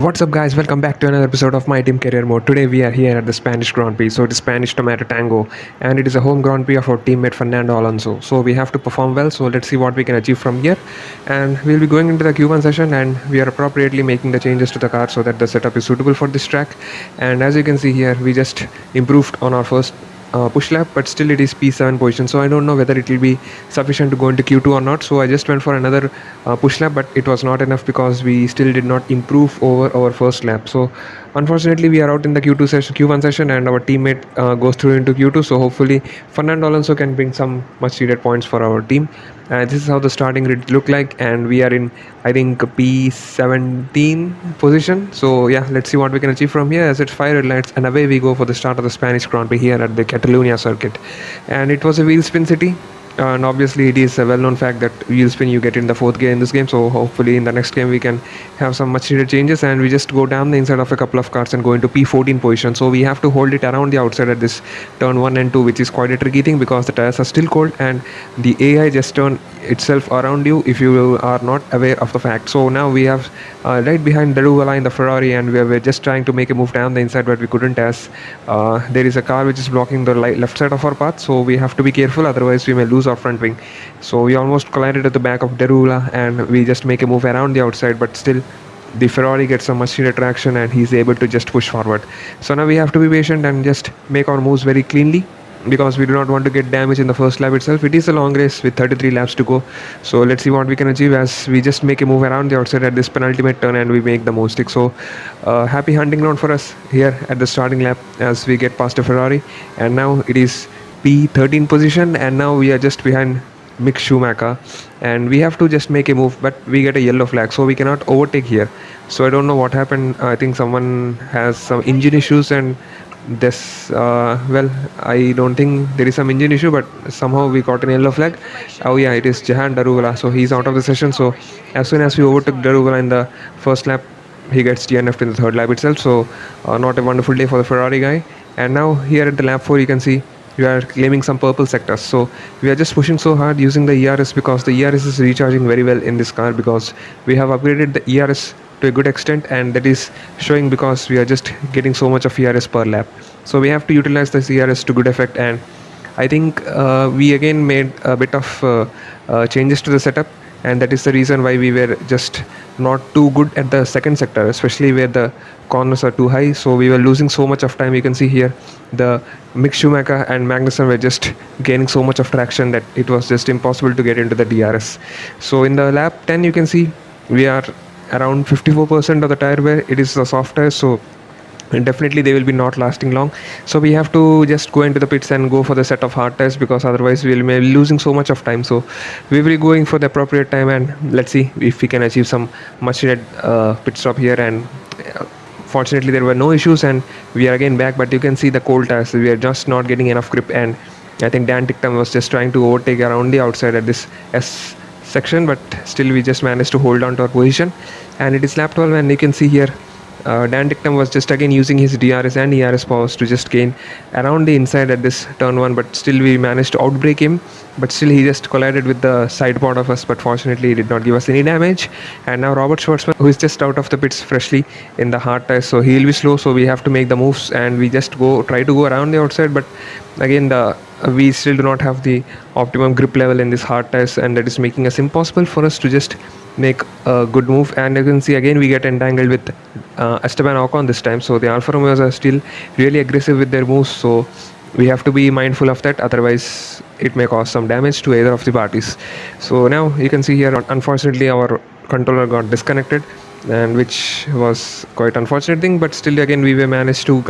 What's up, guys? Welcome back to another episode of My Team Career Mode. Today we are here at the Spanish Grand Prix. So it is Spanish Tomato Tango, and it is a home Grand Prix of our teammate Fernando Alonso. So we have to perform well. So let's see what we can achieve from here. And we'll be going into the Q1 session, and we are appropriately making the changes to the car so that the setup is suitable for this track. And as you can see here, we just improved on our first push lap, but still it is P7 position, so I don't know whether it will be sufficient to go into Q2 or not. So I just went for another push lap, but it was not enough because we still did not improve over our first lap. So unfortunately we are out in the Q1 session, and our teammate goes through into Q2. So hopefully Fernando Alonso can bring some much needed points for our team. This is how the starting grid look like, and we are in, I think, P17 position. So yeah, let's see what we can achieve from here. As it's 5 red lights, and away we go for the start of the Spanish Grand Prix here at the Catalonia circuit. And it was a wheel spin city, and obviously it is a well-known fact that wheel spin you get in the fourth gear in this game. So hopefully in the next game we can have some much needed changes, and we just go down the inside of a couple of cars and go into P14 position. So we have to hold it around the outside at this turn 1 and 2, which is quite a tricky thing because the tires are still cold and the AI just turn itself around you if you are not aware of the fact. So now we have right behind Daruvala in the Ferrari, and we're just trying to make a move down the inside, but we couldn't, as there is a car which is blocking the left side of our path. So we have to be careful, otherwise we may lose our front wing. So we almost collided at the back of Daruvala, and we just make a move around the outside, but still the Ferrari gets some much needed traction and he's able to just push forward. So now we have to be patient and just make our moves very cleanly, because we do not want to get damage in the first lap itself. It is a long race with 33 laps to go. So let's see what we can achieve as we just make a move around the outside at this penultimate turn, and we make the most stick. So happy hunting ground for us here at the starting lap as we get past a Ferrari, and now it is P13 position, and now we are just behind Mick Schumacher, and we have to just make a move, but we get a yellow flag, so we cannot overtake here. So I don't know what happened. I think someone has some engine issues, and this well, I don't think there is some engine issue, but somehow we got an yellow flag. Oh yeah, it is Jahan Daruvala, so he's out of the session. So as soon as we overtook Daruvala in the first lap, he gets DNF'd in the third lap itself. So not a wonderful day for the Ferrari guy. And now here at the lap 4, you can see we are claiming some purple sectors. So we are just pushing so hard using the ERS, because the ERS is recharging very well in this car, because we have upgraded the ERS to a good extent, and that is showing because we are just getting so much of ERS per lap. So we have to utilize this ERS to good effect, and I think we again made a bit of changes to the setup, and that is the reason why we were just not too good at the second sector, especially where the corners are too high. So we were losing so much of time. You can see here the Mick Schumacher and Magnussen were just gaining so much of traction that it was just impossible to get into the DRS. So in the lap 10, you can see we are around 54% of the tire wear. It is the soft tire, so definitely they will be not lasting long. So we have to just go into the pits and go for the set of hard tires, because otherwise we will be losing so much of time. So we will be going for the appropriate time, and let's see if we can achieve some much needed pit stop here. And fortunately there were no issues, and we are again back. But you can see the cold tires, we are just not getting enough grip, and I think Dan Ticktum was just trying to overtake around the outside at this S section, but still we just managed to hold on to our position. And it is lap 12, and you can see here Dan Ticktum was just again using his DRS and ERS powers to just gain around the inside at this turn 1, but still we managed to outbrake him. But still he just collided with the side pod of us, but fortunately he did not give us any damage. And now Robert Schwartzman, who is just out of the pits freshly in the hard tires, so he'll be slow, so we have to make the moves, and we just try to go around the outside. But again we still do not have the optimum grip level in this hard tires, and that is making us impossible for us to just make a good move. And you can see again we get entangled with Esteban Ocon this time. So the Alfa Romeos are still really aggressive with their moves, so we have to be mindful of that, otherwise it may cause some damage to either of the parties. So now you can see here, unfortunately our controller got disconnected, and which was quite unfortunate thing, but still again we were managed to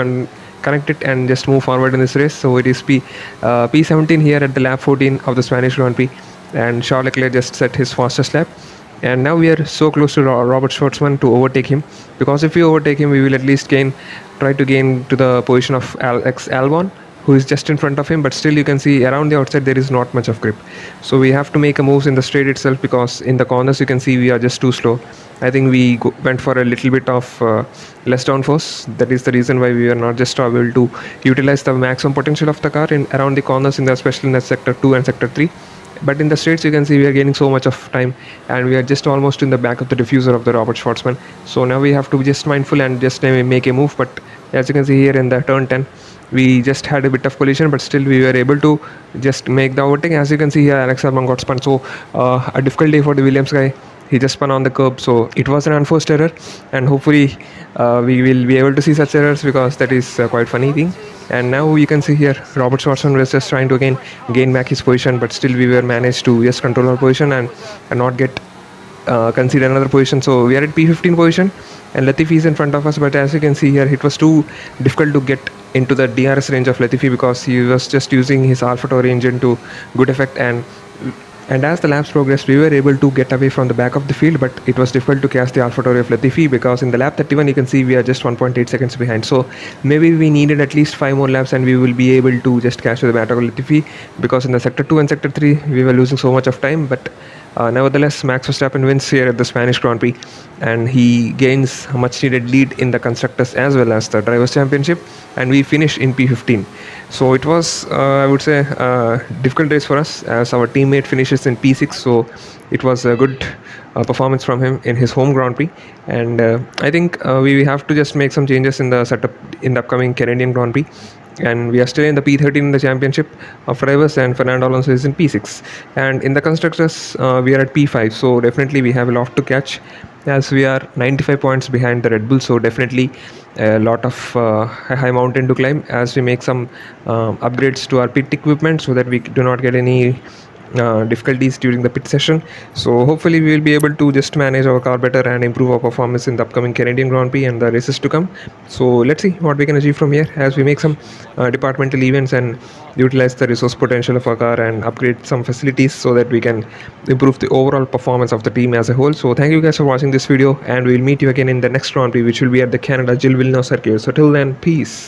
connect it and just move forward in this race. So it is P17 here at the lap 14 of the Spanish Grand Prix, and Charles Leclerc just set his fastest lap. And now we are so close to Robert Schwartzman to overtake him, because if we overtake him we will at least try to gain to the position of Alex Albon, who is just in front of him. But still you can see around the outside there is not much of grip, so we have to make a moves in the straight itself, because in the corners you can see we are just too slow. I think we went for a little bit of less downforce. That is the reason why we are not just able to utilize the maximum potential of the car in around the corners, especially in the sector 2 and sector 3. But in the straights, you can see we are gaining so much of time, and we are just almost in the back of the diffuser of the Robert Schwartzman. So now we have to be just mindful and just make a move. But as you can see here in the turn 10, we just had a bit of collision, but still we were able to just make the overtaking. As you can see here, Alex Albon got spun. So a difficult day for the Williams guy. He just spun on the curb, so it was an unforced error, and hopefully we will be able to see such errors, because that is quite funny thing. And now you can see here Robert Schwartzman was just trying to again gain back his position, but still we were managed to just control our position and not get concede another position. So we are at P15 position, and Latifi is in front of us. But as you can see here, it was too difficult to get into the DRS range of Latifi, because he was just using his AlphaTauri engine to good effect. And as the laps progressed, we were able to get away from the back of the field, but it was difficult to catch the AlphaTauri of Latifi, because in the lap 31 you can see we are just 1.8 seconds behind. So maybe we needed at least 5 more laps and we will be able to just catch the back of Latifi, because in the sector 2 and sector 3 we were losing so much of time. But nevertheless, Max Verstappen wins here at the Spanish Grand Prix, and he gains a much needed lead in the Constructors as well as the Drivers' Championship, and we finish in P15. So it was, I would say, a difficult race for us, as our teammate finishes in P6. So it was a good performance from him in his home Grand Prix, and I think we have to just make some changes in the setup in the upcoming Canadian Grand Prix. And we are still in the P13 in the championship of drivers, and Fernando Alonso is in P6. And in the constructors, we are at P5. So definitely we have a lot to catch, as we are 95 points behind the Red Bull. So definitely a lot of high mountain to climb, as we make some upgrades to our pit equipment, so that we do not get any difficulties during the pit session. So hopefully we will be able to just manage our car better and improve our performance in the upcoming Canadian Grand Prix and the races to come. So let's see what we can achieve from here, as we make some departmental events and utilize the resource potential of our car and upgrade some facilities, so that we can improve the overall performance of the team as a whole. So thank you guys for watching this video, and we will meet you again in the next Grand Prix, which will be at the Canada Gilles Villeneuve circuit. So till then, peace.